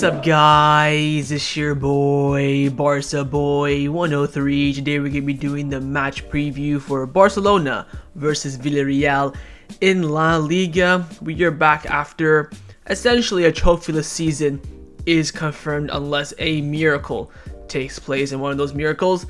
What's up, guys? It's your boy Barca Boy 103. Today we're gonna be doing the match preview for Barcelona versus Villarreal in La Liga. We are back after essentially a trophyless season is confirmed unless a miracle takes place, and one of those miracles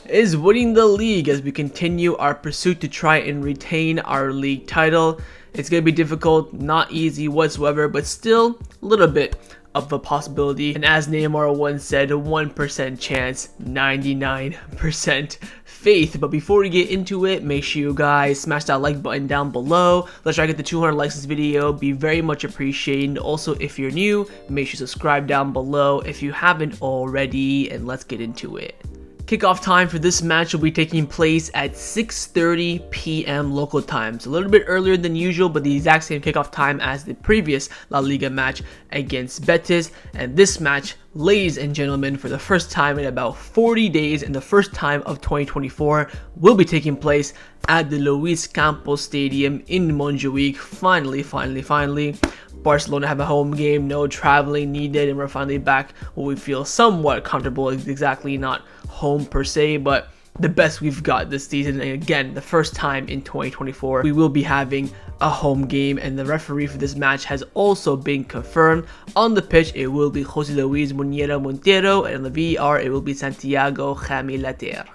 is winning the league as we continue our pursuit to try and retain our league title. It's gonna be difficult, not easy whatsoever, but still a little bit of a possibility. And as Neymar once said, 1% chance, 99% faith. But before we get into it, make sure you guys smash that like button down below. Let's try to get the 200 likes this video. Be very much appreciated. Also, if you're new, make sure you subscribe down below if you haven't already, and let's get into it. Kickoff time for this match will be taking place at 6:30 p.m. local time. So a little bit earlier than usual, but the exact same kickoff time as the previous La Liga match against Betis. And this match, ladies and gentlemen, for the first time in about 40 days, and the first time of 2024, will be taking place at the Lluís Companys Stadium in Montjuic. Finally. Barcelona have a home game, no traveling needed, and we're finally back where we feel somewhat comfortable. Exactly not home per se, but the best we've got this season. And again, the first time in 2024 we will be having a home game, and the referee for this match has also been confirmed. On the pitch it will be Jose Luis Muñera Montero, and on the VAR it will be Santiago Jamilater.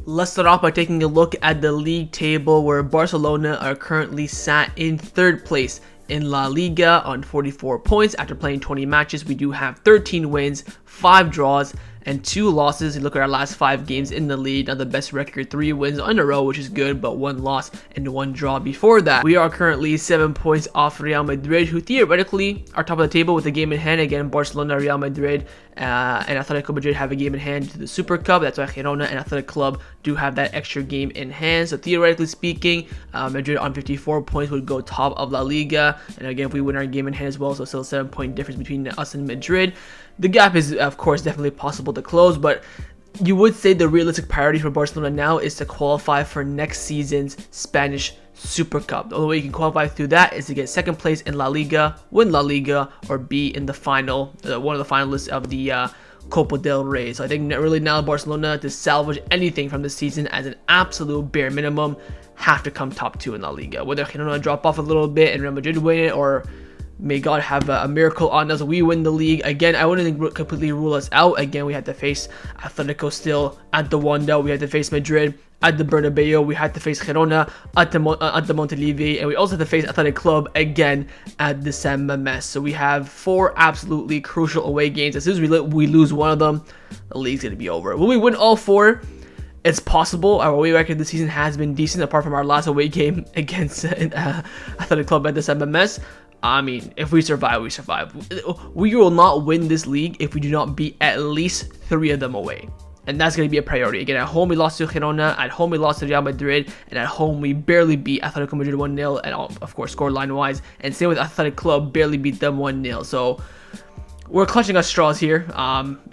Let's start off by taking a look at the league table, where Barcelona are currently sat in third place in La Liga on 44 points. After playing 20 matches, we do have 13 wins, 5 draws, and 2 losses. You look at our last 5 games in the league, not the best record, 3 wins in a row, which is good, but 1 loss and 1 draw before that. We are currently 7 points off Real Madrid, who theoretically are top of the table with a game in hand. Again, Barcelona, Real Madrid, and Atletico Madrid have a game in hand to the Super Cup. That's why Girona and Athletic Club do have that extra game in hand. So theoretically speaking, Madrid on 54 points would go top of La Liga. And again, if we win our game in hand as well, so still a 7-point difference between us and Madrid. The gap is, of course, definitely possible to close, but you would say the realistic priority for Barcelona now is to qualify for next season's Spanish Super Cup. The only way you can qualify through that is to get second place in La Liga, win La Liga, or be in the final, one of the finalists of the Copa del Rey. So I think really now Barcelona, to salvage anything from this season as an absolute bare minimum, have to come top 2 in La Liga. Whether Girona drop off a little bit and Real Madrid win it, or may God have a miracle on us, we win the league. Again, I wouldn't completely rule us out. Again, we had to face Atletico still at the Wanda. We had to face Madrid at the Bernabeu. We had to face Girona at the Montjuic, and we also had to face Athletic Club again at the San Mamés. So we have 4 absolutely crucial away games. As soon as we lose one of them, the league's going to be over. Will we win all 4? It's possible. Our away record this season has been decent, apart from our last away game against Athletic Club at the San Mamés. I mean, if we survive, we survive. We will not win this league if we do not beat at least 3 of them away. And that's going to be a priority. Again, at home we lost to Girona, at home we lost to Real Madrid, and at home we barely beat Atletico Madrid 1-0, and of course scoreline-wise. And same with Athletic Club, barely beat them 1-0. So we're clutching our straws here.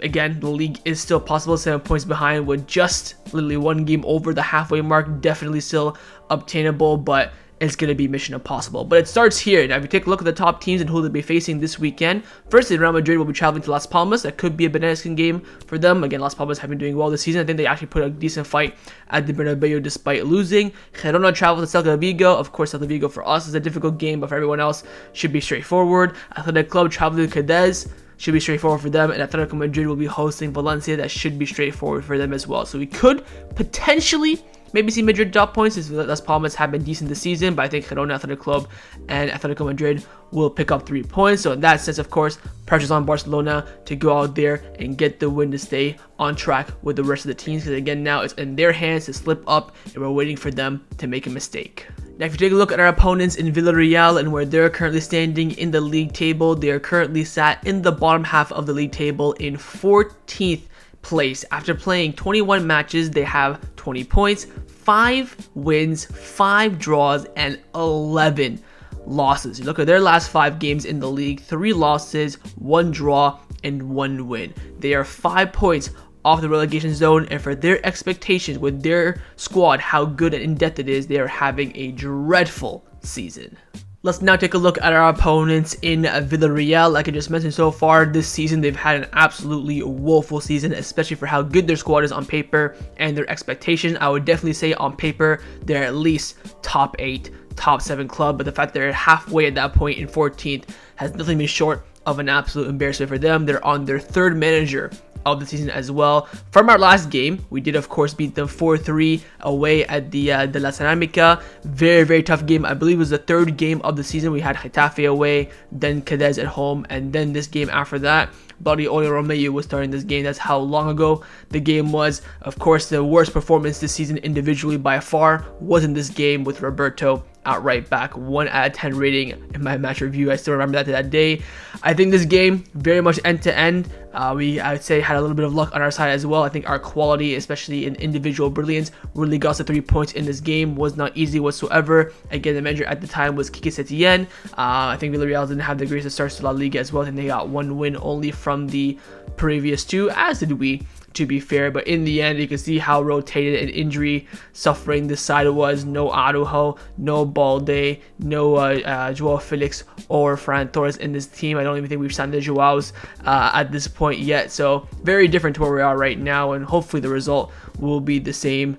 Again, the league is still possible, 7 points behind with just literally 1 game over the halfway mark. Definitely still obtainable, but it's going to be mission impossible. But it starts here. Now, if you take a look at the top teams and who they'll be facing this weekend, firstly, Real Madrid will be traveling to Las Palmas. That could be a banana game for them. Again, Las Palmas have been doing well this season. I think they actually put a decent fight at the Bernabeu despite losing. Girona travel to Celta Vigo. Of course, Celta Vigo for us is a difficult game, but for everyone else, should be straightforward. Athletic Club travel to Cadiz. Should be straightforward for them, and Atletico Madrid will be hosting Valencia. That should be straightforward for them as well. So we could potentially maybe see Madrid drop points, as Las Palmas have been decent this season, but I think Girona, Athletic Club, and Atletico Madrid will pick up 3 points. So in that sense, of course, pressure's on Barcelona to go out there and get the win to stay on track with the rest of the teams, because again, now it's in their hands to slip up, and we're waiting for them to make a mistake. Now, if you take a look at our opponents in Villareal and where they're currently standing in the league table, they are currently sat in the bottom half of the league table in 14th place. After playing 21 matches, they have 20 points, 5 wins, 5 draws, and 11 losses. You look at their last 5 games in the league, 3 losses, 1 draw, and 1 win. They are 5 points off the relegation zone, and for their expectations with their squad, how good and in-depth it is, they are having a dreadful season. Let's now take a look at our opponents in Villareal. Like I just mentioned, so far this season, they've had an absolutely woeful season, especially for how good their squad is on paper and their expectation. I would definitely say on paper, they're at least top 8, top 7 club, but the fact they're halfway at that point in 14th has nothing been short of an absolute embarrassment for them. They're on their 3rd manager of the season as well. From our last game, we did of course beat them 4-3 away at the De La Ceramica. Very tough game. I believe it was the 3rd game of the season. We had Getafe away, then Cadiz at home, and then this game after that. Bloody Oli Romeu was starting this game. That's how long ago the game was. Of course, the worst performance this season individually by far was in this game with Roberto at right back. 1 out of 10 rating in my match review. I still remember that to that day. I think this game very much end to end. I would say had a little bit of luck on our side as well. I think our quality, especially in individual brilliance, really got us the 3 points in this game. Was not easy whatsoever. Again, the manager at the time was Kike Setien. I think Villarreal didn't have the greatest starts to La Liga as well. I think they got 1 win only from the previous 2, as did we, to be fair. But in the end, you can see how rotated and injury suffering this side was. No Araujo, no Balde, no Joao Felix or Fran Torres in this team. I don't even think we've signed the Joaos at this point yet. So very different to where we are right now, and hopefully the result will be the same.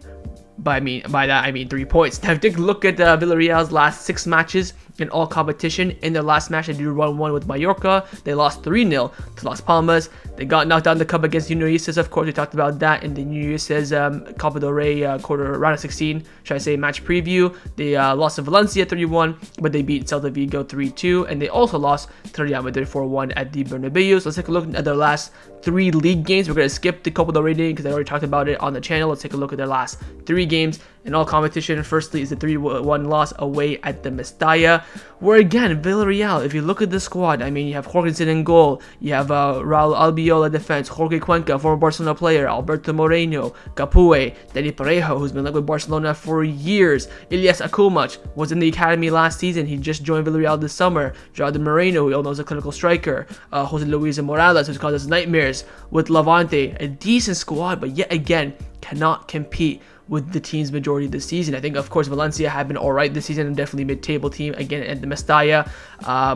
By that I mean 3 points. Now, take a look at Villarreal's last 6 matches in all competition. In their last match, they did 1-1 with Mallorca. They lost 3-0 to Las Palmas. They got knocked out in the cup against Unionistas. Of course, we talked about that in the Unionistas Copa del Rey round of 16, should I say, match preview. They lost to Valencia 3-1, but they beat Celta Vigo 3-2, and they also lost to Real Madrid 4-1 at the Bernabeu. So let's take a look at their last 3 league games. We're going to skip the Copa del Rey because I already talked about it on the channel. Let's take a look at their last 3 games in all competition. Firstly is the 3-1 loss away at the Mestalla, where again, Villarreal, if you look at the squad, I mean, you have Christensen in goal, you have Raul Albiola defense, Jorge Cuenca, former Barcelona player, Alberto Moreno, Capoue, Dani Parejo, who's been linked with Barcelona for years, Ilyas Akumac was in the academy last season, he just joined Villarreal this summer, Gerardo Moreno, we all know is a clinical striker, Jose Luis Morales, who's caused us nightmares with Levante, a decent squad, but yet again, cannot compete with the team's majority this season. I think, of course, Valencia have been alright this season and definitely mid-table team again at the Mestalla,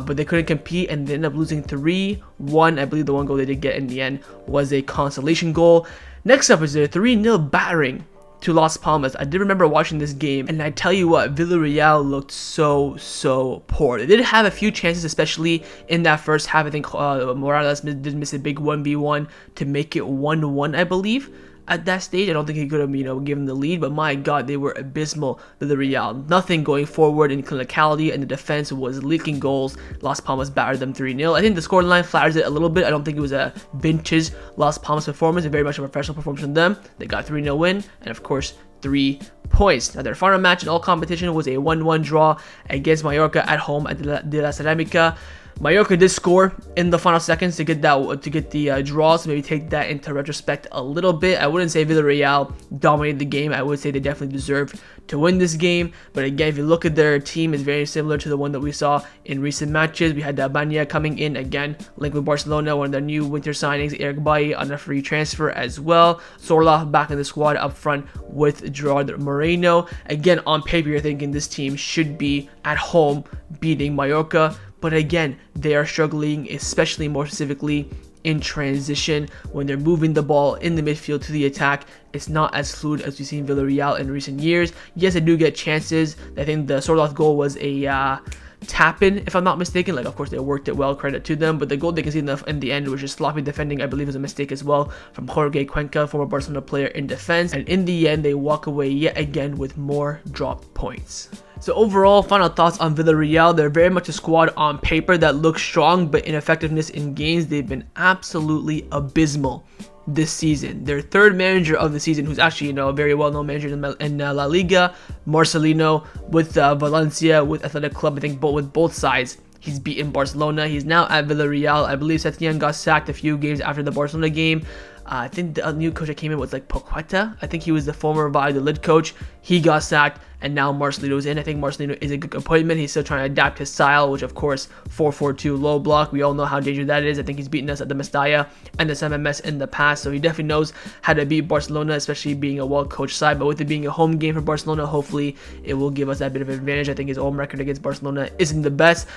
but they couldn't compete and they ended up losing 3-1. I believe the 1 goal they did get in the end was a consolation goal. Next up is a 3-0 battering to Las Palmas. I did remember watching this game, and I tell you what, Villarreal looked so poor. They did have a few chances, especially in that first half. I think Morales did miss a big 1v1 to make it 1-1, I believe. At that stage, I don't think he could have, given the lead, but my God, they were abysmal with the Real. Nothing going forward in clinicality, and the defense was leaking goals. Las Palmas battered them 3-0. I think the scoreline flatters it a little bit. I don't think it was a vintage Las Palmas performance, and very much a professional performance from them. They got 3-0 win, and of course, 3 points. Now, their final match in all competition was a 1-1 draw against Mallorca at home at De La Ceramica. Mallorca did score in the final seconds to get the draw, so maybe take that into retrospect a little bit. I wouldn't say Villarreal dominated the game. I would say they definitely deserved to win this game. But again, if you look at their team, it's very similar to the one that we saw in recent matches. We had Banya coming in again, linked with Barcelona, one of their new winter signings. Eric Bailly on a free transfer as well. Sorla back in the squad up front with Gerard Moreno. Again, on paper, you're thinking this team should be at home beating Mallorca. But again, they are struggling, especially more specifically in transition when they're moving the ball in the midfield to the attack. It's not as fluid as we've seen Villarreal in recent years. Yes, they do get chances. I think the Sorloth goal was a tap-in, if I'm not mistaken. Like, of course, they worked it well, credit to them, but the goal they can see in the end was just sloppy defending. I believe was a mistake as well from Jorge Cuenca, former Barcelona player in defense, and in the end, they walk away yet again with more drop points. So overall, final thoughts on Villarreal. They're very much a squad on paper that looks strong, but in effectiveness in games, they've been absolutely abysmal this season. Their 3rd manager of the season, who's actually, a very well-known manager in La Liga, Marcelino, with Valencia, with Athletic Club, I think with both sides. He's beaten Barcelona. He's now at Villarreal. I believe Setien got sacked a few games after the Barcelona game. I think the new coach that came in was like Poqueta. I think he was the former Valladolid coach. He got sacked, and now Marcelino's in. I think Marcelino is a good appointment. He's still trying to adapt his style, which of course 4-4-2 low block. We all know how dangerous that is. I think he's beaten us at the Mestalla and the MMS in the past, so he definitely knows how to beat Barcelona, especially being a well-coached side. But with it being a home game for Barcelona, hopefully it will give us that bit of advantage. I think his home record against Barcelona isn't the best.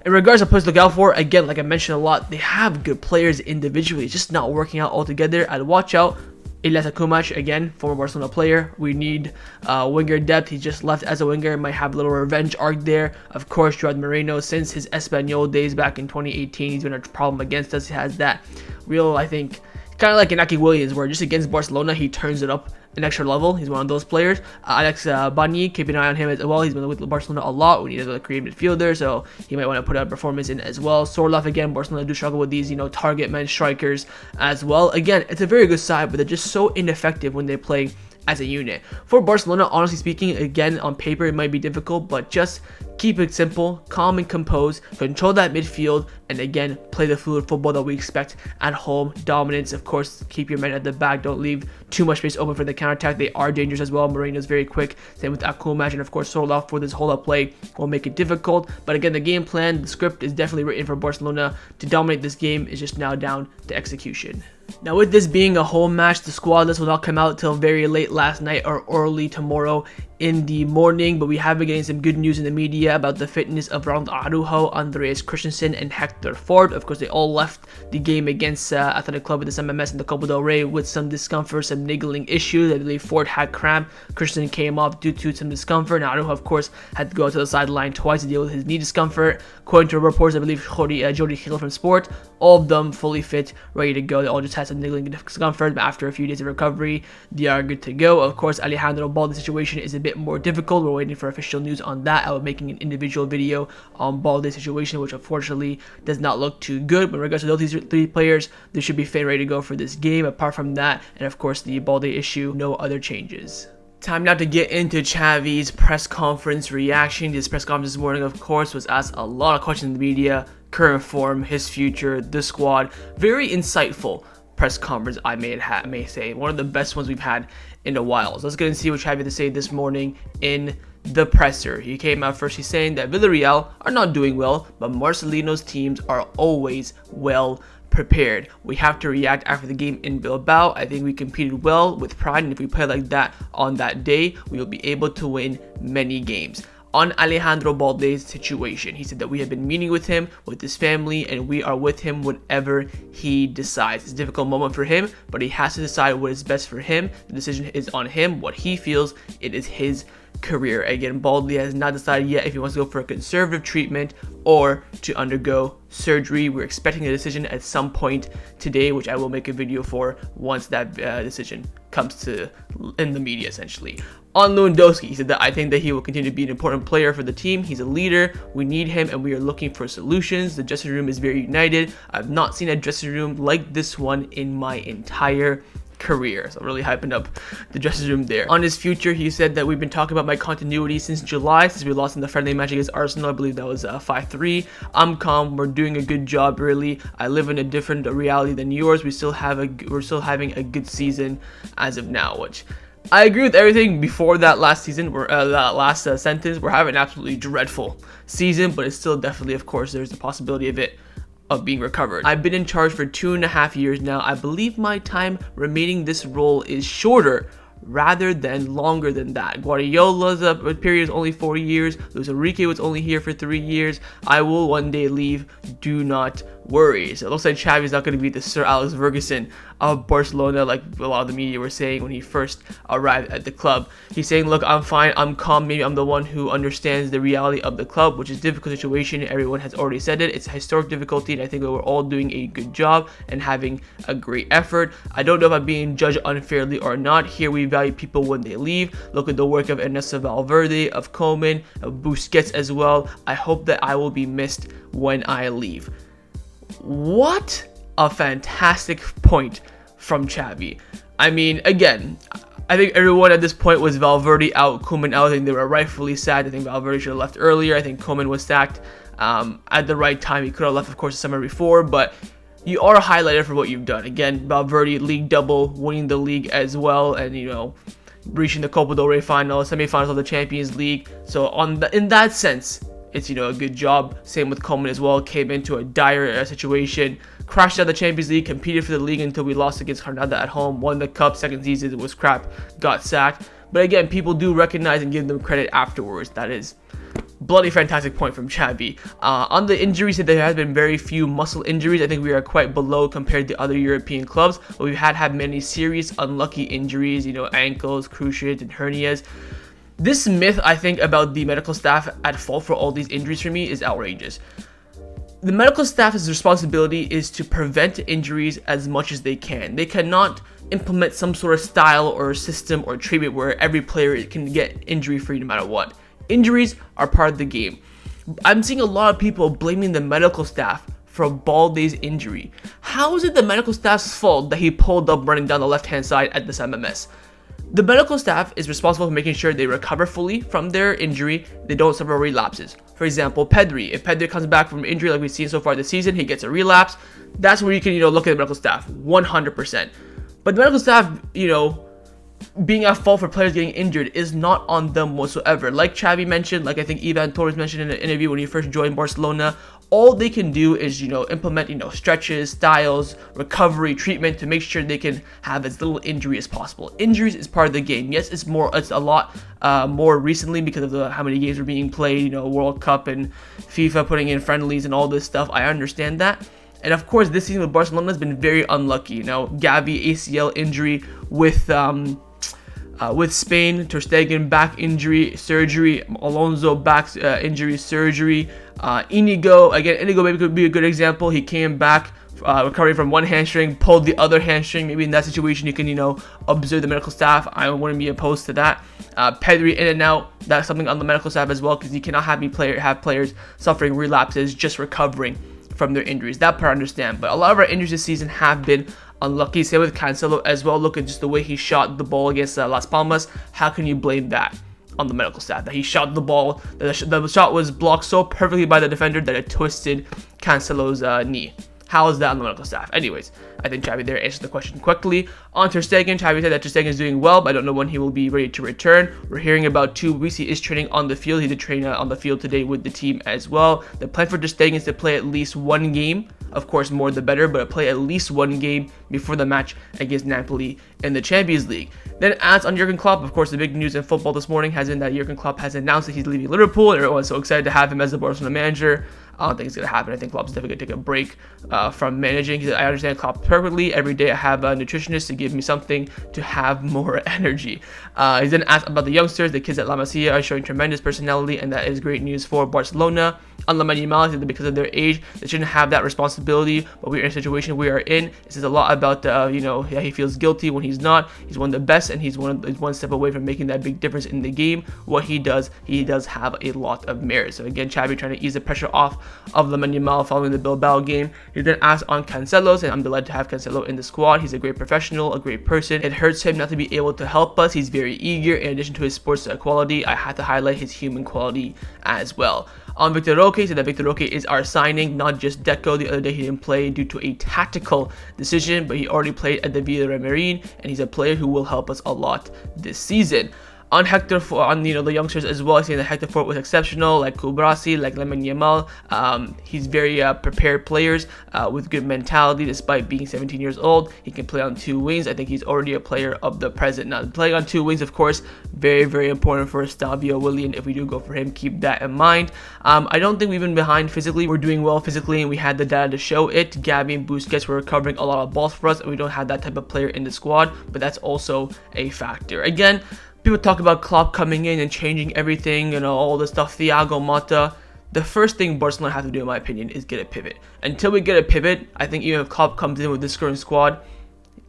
In regards to players to look out for, again, like I mentioned a lot, they have good players individually. It's just not working out altogether. I'd watch out. Ilyas Akumac, again, former Barcelona player. We need winger depth. He just left as a winger. Might have a little revenge arc there. Of course, Gerard Moreno, since his Espanyol days back in 2018, he's been a problem against us. He has that real, I think, kind of like Inaki Williams, where just against Barcelona, he turns it up an extra level. He's one of those players. Alex Bani, keep an eye on him as well. He's been with Barcelona a lot. We need a creative midfielder, so he might want to put a performance in as well. Sorloth, again, Barcelona do struggle with these, target men strikers as well. Again, it's a very good side, but they're just so ineffective when they play as a unit. For Barcelona, honestly speaking, again, on paper, it might be difficult, but just keep it simple, calm and composed, control that midfield, and again, play the fluid football that we expect at home. Dominance, of course, keep your men at the back, don't leave too much space open for the counter-attack. They are dangerous as well. Moreno's very quick, same with Akumac, and of course, Sorloth for this hold-up play will make it difficult. But again, the game plan, the script is definitely written for Barcelona to dominate this game. It's just now down to execution. Now, with this being a home match, the squad list will not come out till very late last night or early tomorrow in the morning, but we have been getting some good news in the media about the fitness of Ronald Araujo, Andreas Christensen, and Hector Ford. Of course, they all left the game against Athletic Club with the MMS in the Copa del Rey with some discomfort, some niggling issues. I believe Ford had cramp. Christensen came off due to some discomfort, and Araujo, of course, had to go to the sideline twice to deal with his knee discomfort. According to reports, I believe Jody Hill from Sport, all of them fully fit, ready to go. They all just had some niggling discomfort, but after a few days of recovery, they are good to go. Of course, Alejandro Balde's situation is a bit more difficult. We're waiting for official news on that. I will be making an individual video on Balde's situation, which unfortunately does not look too good. But in regards to these three players, they should be fit, ready to go for this game. Apart from that, and of course the Balde issue, no other changes. Time now to get into Xavi's press conference reaction. His press conference this morning, of course, was asked a lot of questions in the media, current form, his future, the squad. Very insightful press conference, I may say. One of the best ones we've had in a while. So let's get and see what Xavi had to say this morning in the presser. He came out first, he's saying that Villareal are not doing well, but Marcelino's teams are always well prepared. We have to react after the game in Bilbao. I think we competed well with pride, and if we play like that on that day, we will be able to win many games. On Alejandro Balde's situation, he said that we have been meeting with him, with his family, and we are with him whenever he decides. It's a difficult moment for him, but he has to decide what is best for him. The decision is on him, what he feels. It is his career. Again, Balde has not decided yet if he wants to go for a conservative treatment or to undergo surgery. We're expecting a decision at some point today, which I will make a video for once that decision comes to in the media, essentially. On Lewandowski, he said that I think that he will continue to be an important player for the team. He's a leader. We need him, and we are looking for solutions. The dressing room is very united. I've not seen a dressing room like this one in my entire career. So I'm really hyping up the dressing room there. On his future, he said that we've been talking about my continuity since July, since we lost in the friendly match against Arsenal. I believe that was 5-3. I'm calm. We're doing a good job, really. I live in a different reality than yours. We're still having a good season as of now, which I agree with everything before that last season. That last sentence. We're having an absolutely dreadful season, but it's still definitely, of course, there's the possibility of being recovered. I've been in charge for 2.5 years now. I believe my time remaining this role is shorter rather than longer than that. Guardiola's period is only 4 years. Luis Enrique was only here for 3 years. I will one day leave. Do not worry. So it looks like Xavi's not going to be the Sir Alex Ferguson of Barcelona like a lot of the media were saying when he first arrived at the club. He's saying, look, I'm fine, I'm calm, maybe I'm the one who understands the reality of the club, which is a difficult situation. Everyone has already said it. It's a historic difficulty, and I think that we're all doing a good job and having a great effort. I don't know if I'm being judged unfairly or not. Here we value people when they leave. Look at the work of Ernesto Valverde, of Koeman, of Busquets as well. I hope that I will be missed when I leave. What a fantastic point from Xavi. I mean, again, I think everyone at this point was Valverde out, Koeman out. I think they were rightfully sad. I think Valverde should have left earlier. I think Koeman was sacked at the right time. He could have left, of course, the summer before, but you are highlighted for what you've done. Again, Valverde league double, winning the league as well, and reaching the Copa del Rey final, semi-finals of the Champions League. So in that sense, it's, a good job. Same with Kounde as well. Came into a dire situation, crashed out of the Champions League, competed for the league until we lost against Granada at home, won the cup. Second season it was crap, got sacked. But again, people do recognize and give them credit afterwards. That is bloody fantastic point from Xavi. On the injuries, there has been very few muscle injuries. I think we are quite below compared to other European clubs, but we've had many serious unlucky injuries, ankles, cruciates, and hernias. This myth, I think, about the medical staff at fault for all these injuries for me is outrageous. The medical staff's responsibility is to prevent injuries as much as they can. They cannot implement some sort of style or system or treatment where every player can get injury-free no matter what. Injuries are part of the game. I'm seeing a lot of people blaming the medical staff for Balde's injury. How is it the medical staff's fault that he pulled up running down the left-hand side at this MMS? The medical staff is responsible for making sure they recover fully from their injury, they don't suffer relapses. For example, Pedri. If Pedri comes back from injury like we've seen so far this season, he gets a relapse. That's where you can, look at the medical staff, 100%. But the medical staff, being at fault for players getting injured is not on them whatsoever. Like Xavi mentioned, like I think Ivan Torres mentioned in an interview when he first joined Barcelona, all they can do is, implement, stretches, styles, recovery, treatment to make sure they can have as little injury as possible. Injuries is part of the game. Yes, it's a lot more recently because of how many games are being played, World Cup and FIFA putting in friendlies and all this stuff. I understand that. And of course, this season with Barcelona has been very unlucky. Gavi ACL injury with Spain, Ter Stegen back injury, surgery, Alonso back injury, surgery, Inigo maybe could be a good example. He came back recovering from one hamstring, pulled the other hamstring. Maybe in that situation you can, observe the medical staff. I wouldn't be opposed to that. Pedri in and out, that's something on the medical staff as well, because you cannot have players suffering relapses just recovering from their injuries. That part I understand, but a lot of our injuries this season have been unlucky. Same with Cancelo as well. Look at just the way he shot the ball against Las Palmas. How can you blame that on the medical staff? That he shot the ball, the shot was blocked so perfectly by the defender that it twisted Cancelo's knee. How is that on the medical staff? Anyways, I think Xavi there answered the question quickly. On Ter Stegen, Xavi said that Ter Stegen is doing well, but I don't know when he will be ready to return. We're hearing about 2 weeks. He is training on the field. He did train on the field today with the team as well. The plan for Ter Stegen is to play at least one game. Of course, more the better, but play at least one game before the match against Napoli in the Champions League. Then as on Jurgen Klopp, of course, the big news in football this morning has been that Jurgen Klopp has announced that he's leaving Liverpool. Everyone's so excited to have him as the Barcelona manager. I don't think it's going to happen. I think Klopp's definitely going to take a break from managing. He said, I understand Klopp perfectly. Every day I have a nutritionist to give me something to have more energy. He's then asked about the youngsters. The kids at La Masia are showing tremendous personality, and that is great news for Barcelona. On Lamine Yamal, he said that because of their age, they shouldn't have that responsibility, but we're in a situation we are in. It says a lot about, he feels guilty when he's not. He's one of the best, and he's one step away from making that big difference in the game. What he does have a lot of merit. So again, Xavi trying to ease the pressure off of Lamine Yamal following the Bilbao game. He then asked on Cancelo, and I'm delighted to have Cancelo in the squad. He's a great professional, a great person. It hurts him not to be able to help us. He's very eager. In addition to his sports quality, I had to highlight his human quality as well. On Victor Roque, said that Victor Roque is our signing, not just Deco. The other day he didn't play due to a tactical decision, but he already played at the Villareal, and he's a player who will help us a lot this season. On Hector, the youngsters as well, saying that Hector Fort was exceptional, like Kubrasi, like Lamine Yamal. He's very prepared players with good mentality, despite being 17 years old. He can play on 2 wings. I think he's already a player of the present. Now, playing on 2 wings, of course, very, very important for Stabio Willian. If we do go for him, keep that in mind. I don't think we've been behind physically. We're doing well physically, and we had the data to show it. Gavi and Busquets were recovering a lot of balls for us, and we don't have that type of player in the squad, but that's also a factor. Again, people talk about Klopp coming in and changing everything, all this stuff, Thiago Motta. The first thing Barcelona have to do, in my opinion, is get a pivot. Until we get a pivot, I think even if Klopp comes in with this current squad,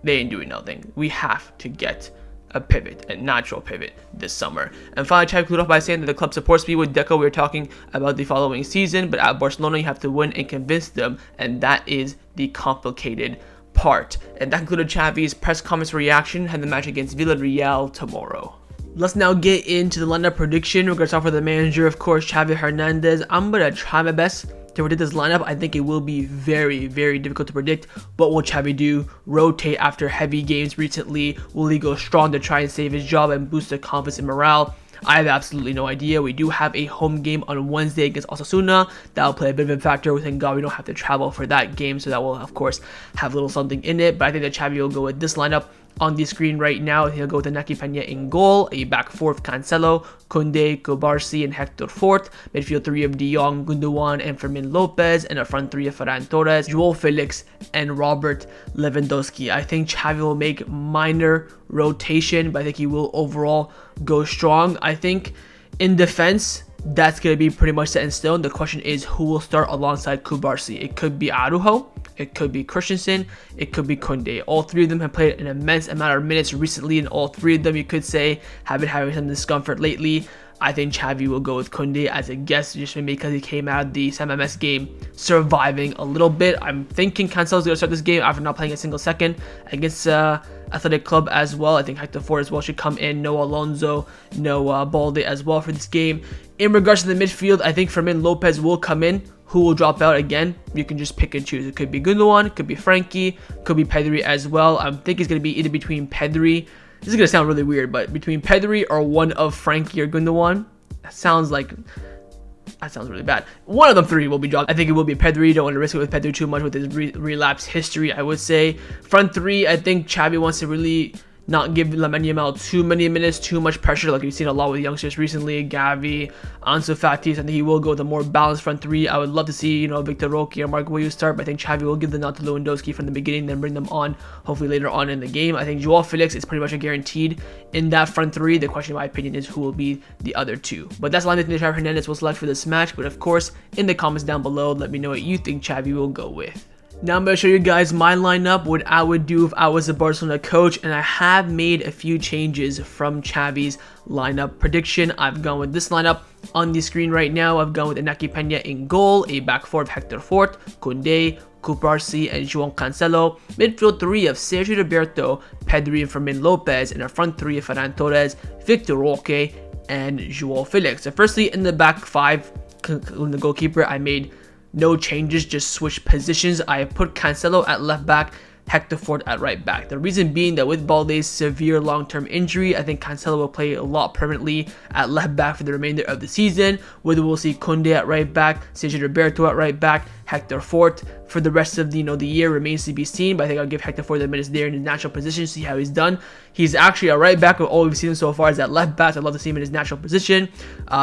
they ain't doing nothing. We have to get a pivot, a natural pivot this summer. And finally, Xavi concluded off by saying that the club supports me with Deco. We were talking about the following season, but at Barcelona, you have to win and convince them, and that is the complicated part. And that concluded Xavi's press conference reaction and the match against Villareal tomorrow. Let's now get into the lineup prediction. We're going to start with the manager, of course, Xavi Hernandez. I'm going to try my best to predict this lineup. I think it will be very, very difficult to predict. What will Xavi do? Rotate after heavy games recently? Will he go strong to try and save his job and boost the confidence and morale? I have absolutely no idea. We do have a home game on Wednesday against Osasuna. That will play a bit of a factor. Within God, we don't have to travel for that game, so that will, of course, have a little something in it. But I think that Xavi will go with this lineup on the screen right now. He'll go with Iñaki Peña in goal, a back four of Cancelo, Kounde, Kobarsi, and Hector Fort, midfield three of De Jong, Gundogan, and Fermin Lopez, and a front three of Ferran Torres, João Felix, and Robert Lewandowski. I think Xavi will make minor rotation, but I think he will overall go strong. I think in defense, that's going to be pretty much set in stone. The question is who will start alongside Kobarsi. It could be Araujo, it could be Christensen, it could be Kounde. All three of them have played an immense amount of minutes recently, and all three of them, you could say, have been having some discomfort lately. I think Xavi will go with Kounde as a guess, just maybe because he came out of the MMS game surviving a little bit. I'm thinking Cancelo's going to start this game after not playing a single second against Athletic Club as well. I think Hector Fort as well should come in. No Alonso, no Balde as well for this game. In regards to the midfield, I think Fermin Lopez will come in. Who will drop out again? You can just pick and choose. It could be Gundogan, it could be Frankie, could be Pedri as well. I think it's going to be either between Pedri. This is going to sound really weird, but between Pedri or one of Frankie or Gundogan. That sounds really bad. One of them three will be dropped. I think it will be Pedri. Don't want to risk it with Pedri too much with his relapse history, I would say. Front three, I think Xavi wants to really not give Lamine Yamal too many minutes, too much pressure, like we've seen a lot with youngsters recently. Gavi, Ansu Fati. So I think he will go with a more balanced front three. I would love to see, Victor Roque or Mark Will start, but I think Xavi will give the nod to Lewandowski from the beginning, then bring them on hopefully later on in the game. I think João Felix is pretty much a guaranteed in that front three. The question, in my opinion, is who will be the other two. But that's the line that Xavi Hernandez will select for this match. But of course, in the comments down below, let me know what you think Xavi will go with. Now I'm going to show you guys my lineup, what I would do if I was a Barcelona coach, and I have made a few changes from Xavi's lineup prediction. I've gone with this lineup on the screen right now. I've gone with Iñaki Peña in goal, a back four of Hector Fort, Kounde, Kobarsi, and João Cancelo, midfield three of Sergio Roberto, Pedri, and Fermin Lopez, and a front three of Ferran Torres, Victor Roque, and João Felix. So firstly, in the back five, the goalkeeper, I made no changes, just switch positions. I put Cancelo at left back, Hector Fort at right back. The reason being that with Balde's severe long-term injury, I think Cancelo will play a lot permanently at left back for the remainder of the season. Whether we'll see Kounde at right back, Sergio Roberto at right back, Hector Fort for the rest of the year remains to be seen. But I think I'll give Hector Fort the minutes there in his natural position, see how he's done. He's actually a right back, but all we've seen so far is at left back. I'd love to see him in his natural position.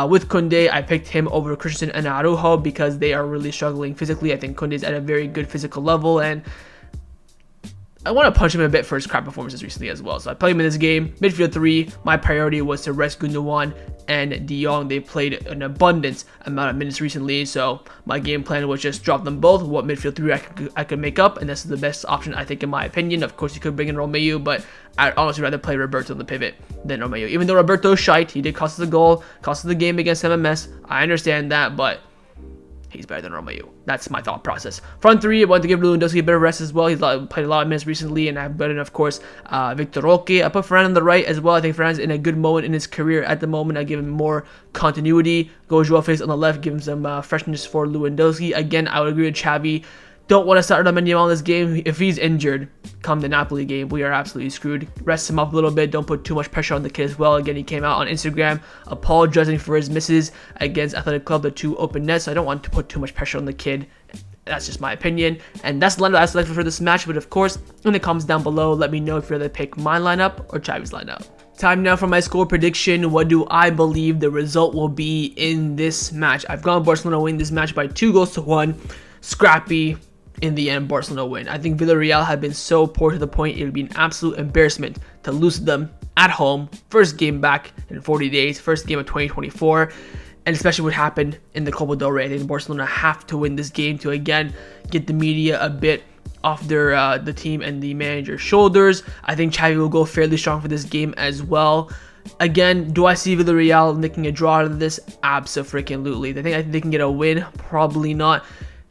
With Kounde, I picked him over Christensen and Araujo because they are really struggling physically. I think Kounde is at a very good physical level, and I want to punch him a bit for his crap performances recently as well. So I played him in this game. Midfield three, my priority was to rest Gundogan and De Jong. They played an abundance amount of minutes recently, so my game plan was just drop them both. What midfield three I could make up, and this is the best option, I think, in my opinion. Of course, you could bring in Romeu, but I'd honestly rather play Roberto on the pivot than Romeu. Even though Roberto's shite, he did cost us a goal, cost us the game against MMS. I understand that, but he's better than Romeu. That's my thought process. Front three, I wanted to give Lewandowski a bit of rest as well. He's played a lot of minutes recently, and I've put in, of course, Victor Roque. I put Ferran on the right as well. I think Ferran's in a good moment in his career at the moment. I give him more continuity. Go João Felix on the left, give him some freshness for Lewandowski. Again, I would agree with Xavi. Don't want to start Lamine Yamal in this game. If he's injured come the Napoli game, we are absolutely screwed. Rest him up a little bit. Don't put too much pressure on the kid as well. Again, he came out on Instagram apologizing for his misses against Athletic Club, the two open nets. So I don't want to put too much pressure on the kid. That's just my opinion. And that's the lineup I selected for this match. But of course, in the comments down below, let me know if you'd rather pick my lineup or Xavi's lineup. Time now for my score prediction. What do I believe the result will be in this match? I've gone Barcelona win this match by 2-1. Scrappy. In the end, Barcelona win. I think Villarreal have been so poor to the point it would be an absolute embarrassment to lose them at home. First game back in 40 days, first game of 2024, and especially what happened in the Copa del Rey. I think Barcelona have to win this game to again get the media a bit off their the team and the manager's shoulders. I think Xavi will go fairly strong for this game as well. Again, do I see Villarreal making a draw out of this? Abso-freaking-lutely. I think they can get a win. Probably not.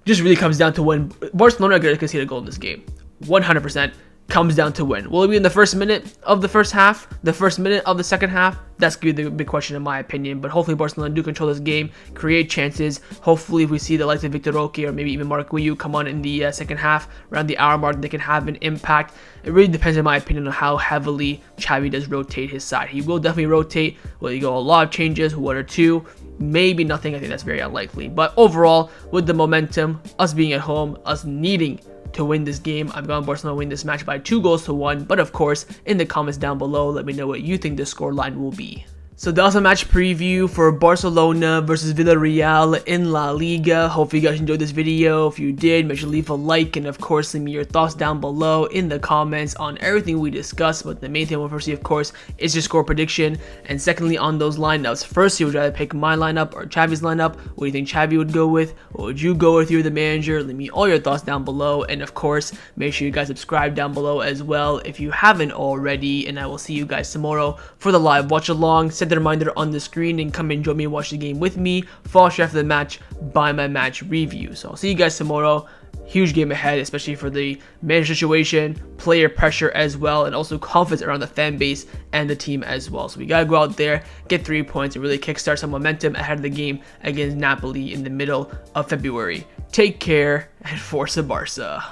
Just really comes down to when Barcelona are going to concede a goal in this game. 100%. comes down to win. Will it be in the first minute of the first half? The first minute of the second half? That's going to be the big question in my opinion. But hopefully Barcelona do control this game, create chances. Hopefully if we see the likes of Victor Roque or maybe even Marc Guiu come on in the second half, around the hour mark, they can have an impact. It really depends in my opinion on how heavily Xavi does rotate his side. He will definitely rotate. Will he go a lot of changes, 1 or 2? Maybe nothing. I think that's very unlikely. But overall, with the momentum, us being at home, us needing to win this game, I've gone Barcelona win this match by 2-1. But of course, in the comments down below, let me know what you think the scoreline will be. So that was a match preview for Barcelona versus Villarreal in La Liga. Hopefully you guys enjoyed this video. If you did, make sure to leave a like, and of course leave me your thoughts down below in the comments on everything we discussed. But the main thing I want to see, of course, is your score prediction, and secondly on those lineups. Firstly, would you rather pick my lineup or Xavi's lineup? What do you think Xavi would go with? What would you go with? You're the manager. Leave me all your thoughts down below, and of course make sure you guys subscribe down below as well if you haven't already. And I will see you guys tomorrow for the live watch along. Set the reminder on the screen and come and join me and watch the game with me. Fall straight after the match by my match review. So I'll see you guys tomorrow. Huge game ahead, especially for the manager situation, player pressure as well, and also confidence around the fan base and the team as well. So we gotta go out there, get 3 points, and really kickstart some momentum ahead of the game against Napoli in the middle of February. Take care, and Forza Barca.